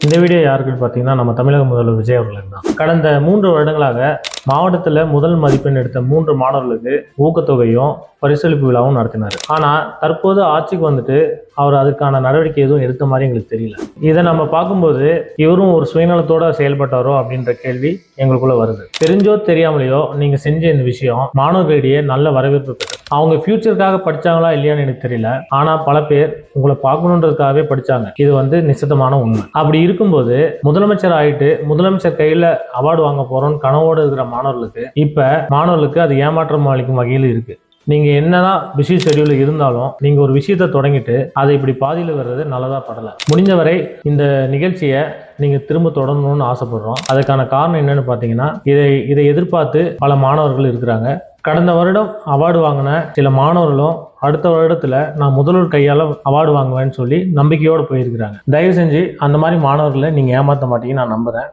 இந்த வீடியோ யாருக்குன்னு பார்த்தீங்கன்னா நம்ம தமிழக முதல்வர் விஜய் அவர்களுக்கு தான். கடந்த 3 வருடங்களாக மாவட்டத்தில் முதல் மதிப்பெண் எடுத்த 3 மாணவர்களுக்கு ஊக்கத்தொகையும் பரிசளிப்பு விழாவும் நடத்தினார். ஆனால் தற்போது ஆட்சிக்கு வந்துட்டு அவர் அதுக்கான நடவடிக்கை எதுவும் எடுத்த மாதிரி எங்களுக்கு தெரியல. இதை நம்ம பார்க்கும்போது இவரும் ஒரு சுயநலத்தோட செயல்பட்டாரோ அப்படின்ற கேள்வி எங்களுக்குள்ள வருது. தெரிஞ்சோ தெரியாமலையோ நீங்க செஞ்ச இந்த விஷயம் மாணவர்களிடையே நல்ல வரவேற்பு பெற்றது. அவங்க ஃபியூச்சருக்காக படிச்சாங்களா இல்லையான்னு எனக்கு தெரியல. ஆனா பல பேர் உங்களை பார்க்கணுன்றதுக்காகவே படிச்சாங்க. இது நிச்சயமான உண்மை. அப்படி இருக்கும்போது முதலமைச்சர் ஆயிட்டு முதலமைச்சர் கையில அவார்டு வாங்க போறோம்னு கனவோடு இருக்கிற மாணவர்களுக்கு அது ஏமாற்றம் அளிக்கும் வகையில் இருக்கு. நீங்க என்னதான் பிஸி ஷெட்யூல் இருந்தாலும் நீங்க ஒரு விஷயத்தை தொடங்கிட்டு அதை இப்படி பாதியில் வர்றது நல்லதா படல. முடிஞ்சவரை இந்த நிகழ்ச்சியை நீங்க திரும்ப தொடரணும்னு ஆசைப்படுறோம். அதுக்கான காரணம் என்னன்னு பாத்தீங்கன்னா இதை எதிர்பார்த்து பல மாணவர்கள் இருக்கிறாங்க. கடந்த வருடம் அவார்டு வாங்கின சில மாணவர்களும் அடுத்த வருடத்துல நான் முதல்வர் கையால அவார்டு வாங்குவேன்னு சொல்லி நம்பிக்கையோடு போயிருக்கிறாங்க. தயவு செஞ்சு அந்த மாதிரி மாணவர்களை நீங்க ஏமாற்ற மாட்டீங்கன்னு நான் நம்புறேன்.